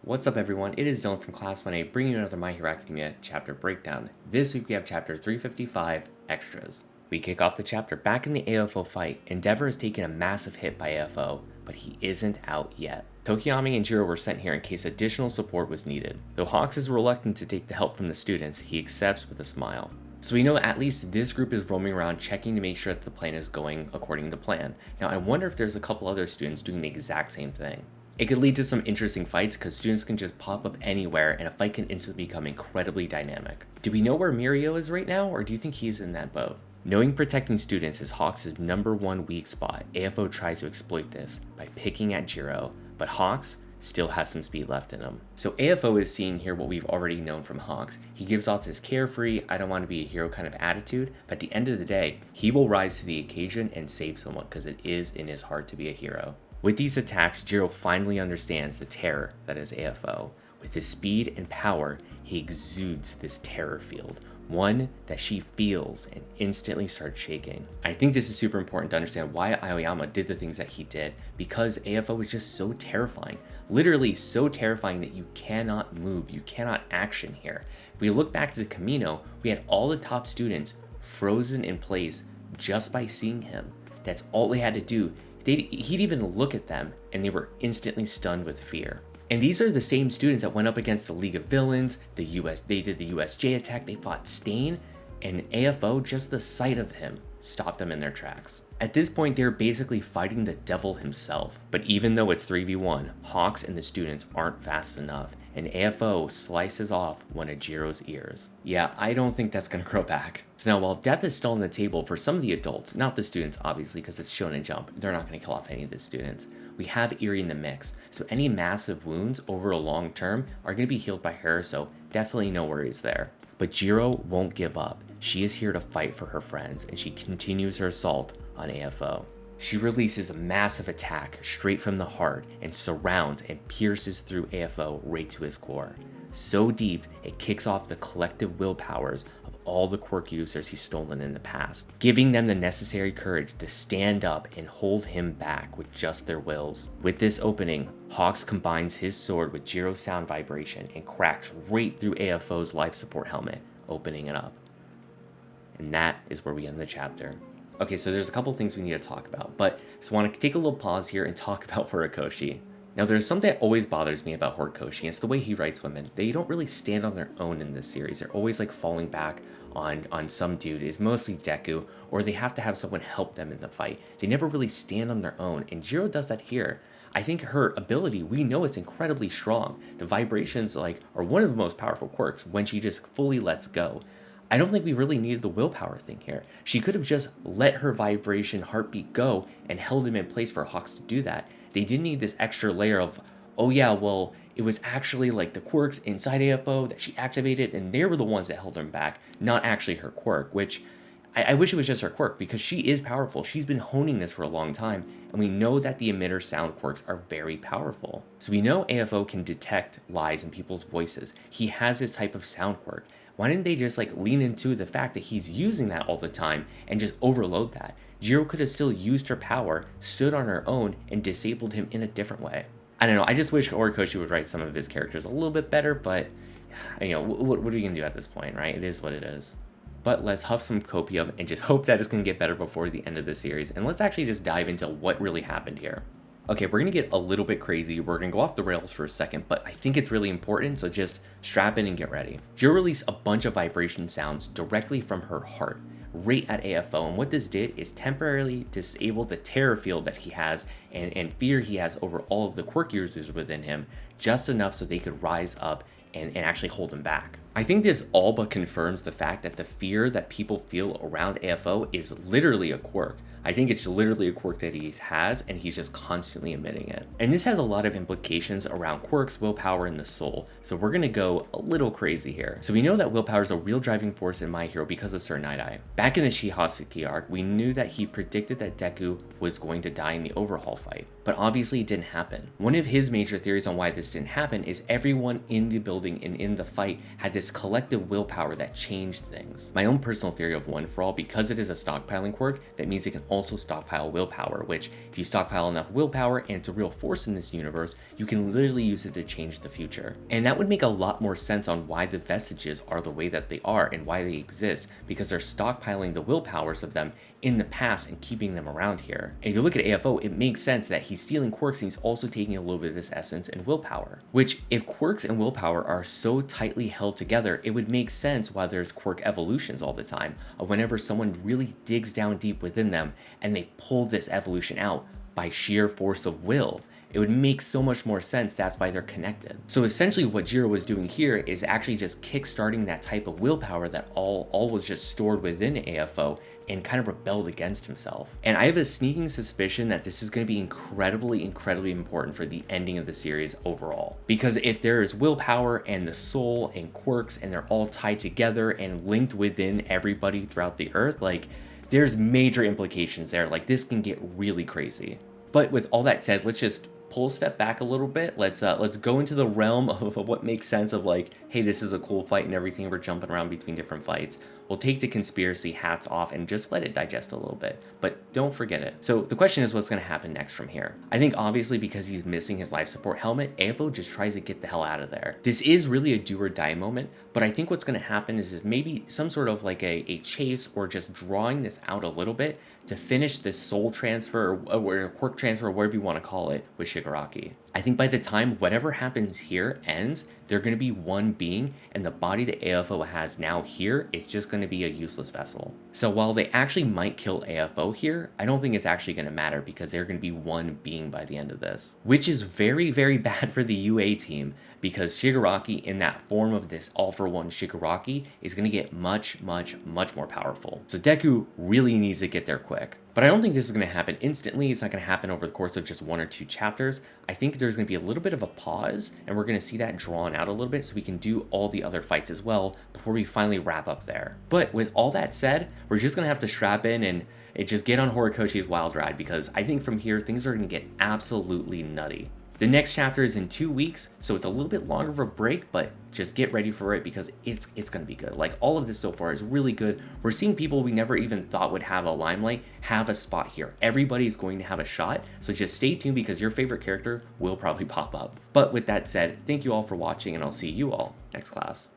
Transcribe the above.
What's up everyone, it is Dylan from Class 1A bringing you another My Hero Academia chapter breakdown. This week we have chapter 355, Extras. We kick off the chapter back in the AFO fight. Endeavor has taken a massive hit by AFO, but he isn't out yet. Tokoyami and Jiro were sent here in case additional support was needed. Though Hawks is reluctant to take the help from the students, he accepts with a smile. So we know at least this group is roaming around checking to make sure that the plan is going according to plan. Now I wonder if there's a couple other students doing the exact same thing. It could lead to some interesting fights because students can just pop up anywhere and a fight can instantly become incredibly dynamic. Do we know where Mirio is right now, or do you think he's in that boat? Knowing protecting students is Hawks' #1 weak spot, AFO tries to exploit this by picking at Jiro, but Hawks still has some speed left in him. So AFO is seeing here what we've already known from Hawks. He gives off this carefree, I don't want to be a hero kind of attitude, but at the end of the day, he will rise to the occasion and save someone because it is in his heart to be a hero. With these attacks, Jiro finally understands the terror that is AFO. With his speed and power, he exudes this terror field, one that she feels and instantly starts shaking. I think this is super important to understand why Aoyama did the things that he did, because AFO is just so terrifying. Literally so terrifying that you cannot move, you cannot action here. If we look back to the Camino, we had all the top students frozen in place just by seeing him. That's all they had to do. He'd even look at them and they were instantly stunned with fear. And these are the same students that went up against the League of Villains, they did the USJ attack, they fought Stain, and AFO, just the sight of him, stopped them in their tracks. At this point, they're basically fighting the devil himself. But even though it's 3v1, Hawks and the students aren't fast enough, and AFO slices off one of Jiro's ears. Yeah, I don't think that's gonna grow back. So now while death is still on the table for some of the adults, not the students obviously because it's Shonen Jump, they're not gonna kill off any of the students, we have Eri in the mix, so any massive wounds over a long term are gonna be healed by her, so definitely no worries there. But Jiro won't give up. She is here to fight for her friends, and she continues her assault on AFO. She releases a massive attack straight from the heart and surrounds and pierces through AFO right to his core. So deep, it kicks off the collective willpowers of all the quirk users he's stolen in the past, giving them the necessary courage to stand up and hold him back with just their wills. With this opening, Hawks combines his sword with Jiro's sound vibration and cracks right through AFO's life support helmet, opening it up. And that is where we end the chapter. Okay, so there's a couple things we need to talk about, but I just want to take a little pause here and talk about Horikoshi. Now, there's something that always bothers me about Horikoshi, and it's the way he writes women. They don't really stand on their own in this series. They're always like falling back on some dude. It's mostly Deku, or they have to have someone help them in the fight. They never really stand on their own, and Jiro does that here. I think her ability, we know it's incredibly strong. The vibrations are one of the most powerful quirks when she just fully lets go. I don't think we really needed the willpower thing here. She could have just let her vibration heartbeat go and held him in place for Hawks to do that. They didn't need this extra layer of, oh yeah, well, it was actually like the quirks inside AFO that she activated and they were the ones that held him back, not actually her quirk, which I wish it was just her quirk because she is powerful. She's been honing this for a long time, and we know that the emitter sound quirks are very powerful. So we know AFO can detect lies in people's voices. He has this type of sound quirk. Why didn't they just lean into the fact that he's using that all the time and just overload that? Jiro could have still used her power, stood on her own, and disabled him in a different way. I don't know, I just wish Horikoshi would write some of his characters a little bit better, but, what are you going to do at this point, right? It is what it is. But let's huff some copium and just hope that it's going to get better before the end of the series, and let's actually just dive into what really happened here. Okay, we're going to get a little bit crazy, we're going to go off the rails for a second, but I think it's really important, so just strap in and get ready. Jiro released a bunch of vibration sounds directly from her heart, right at AFO, and what this did is temporarily disable the terror field that he has and fear he has over all of the quirk users within him, just enough so they could rise up and actually hold him back. I think this all but confirms the fact that the fear that people feel around AFO is literally a quirk. I think it's literally a quirk that he has, and he's just constantly emitting it. And this has a lot of implications around quirks, willpower, and the soul, so we're gonna go a little crazy here. So we know that willpower is a real driving force in My Hero because of Sir Night-Eye. Back in the Shihasuke arc, we knew that he predicted that Deku was going to die in the overhaul fight, but obviously it didn't happen. One of his major theories on why this didn't happen is everyone in the building and in the fight had the this collective willpower that changed things. My own personal theory of One For All, because it is a stockpiling quirk, that means it can also stockpile willpower, which if you stockpile enough willpower and it's a real force in this universe, you can literally use it to change the future. And that would make a lot more sense on why the vestiges are the way that they are and why they exist, because they're stockpiling the willpowers of them in the past and keeping them around here. And if you look at AFO, it makes sense that he's stealing quirks and he's also taking a little bit of this essence and willpower. Which, if quirks and willpower are so tightly held together, it would make sense why there's quirk evolutions all the time, whenever someone really digs down deep within them and they pull this evolution out by sheer force of will. It would make so much more sense. That's why they're connected. So essentially what Jiro was doing here is actually just kickstarting that type of willpower that all was just stored within AFO and kind of rebelled against himself. And I have a sneaking suspicion that this is going to be incredibly important for the ending of the series overall. Because if there is willpower and the soul and quirks and they're all tied together and linked within everybody throughout the earth, like there's major implications there. Like this can get really crazy. But with all that said, let's just pull a step back a little bit. Let's go into the realm of what makes sense of like, hey, this is a cool fight and everything. We're jumping around between different fights. We'll take the conspiracy hats off and just let it digest a little bit, but don't forget it. So the question is what's going to happen next from here. I think obviously because he's missing his life support helmet, AFO just tries to get the hell out of there. This is really a do or die moment, but I think what's going to happen is maybe some sort of like a chase or just drawing this out a little bit to finish this soul transfer or quirk transfer, or whatever you want to call it, with Shigaraki. I think by the time whatever happens here ends, they're going to be one being, and the body that AFO has now here is just going to be a useless vessel. So while they actually might kill AFO here, I don't think it's actually going to matter because they're going to be one being by the end of this. Which is very bad for the UA team, because Shigaraki in that form of this all-for-one Shigaraki is going to get much more powerful. So Deku really needs to get there quick. But I don't think this is going to happen instantly. It's not going to happen over the course of just 1 or 2 chapters. I think there's going to be a little bit of a pause, and we're going to see that drawn out a little bit so we can do all the other fights as well before we finally wrap up there. But with all that said, we're just going to have to strap in and just get on Horikoshi's wild ride, because I think from here things are going to get absolutely nutty. The next chapter is in 2 weeks, so it's a little bit longer of a break, but just get ready for it because it's going to be good. Like, all of this so far is really good. We're seeing people we never even thought would have a limelight have a spot here. Everybody's going to have a shot, so just stay tuned because your favorite character will probably pop up. But with that said, thank you all for watching, and I'll see you all next class.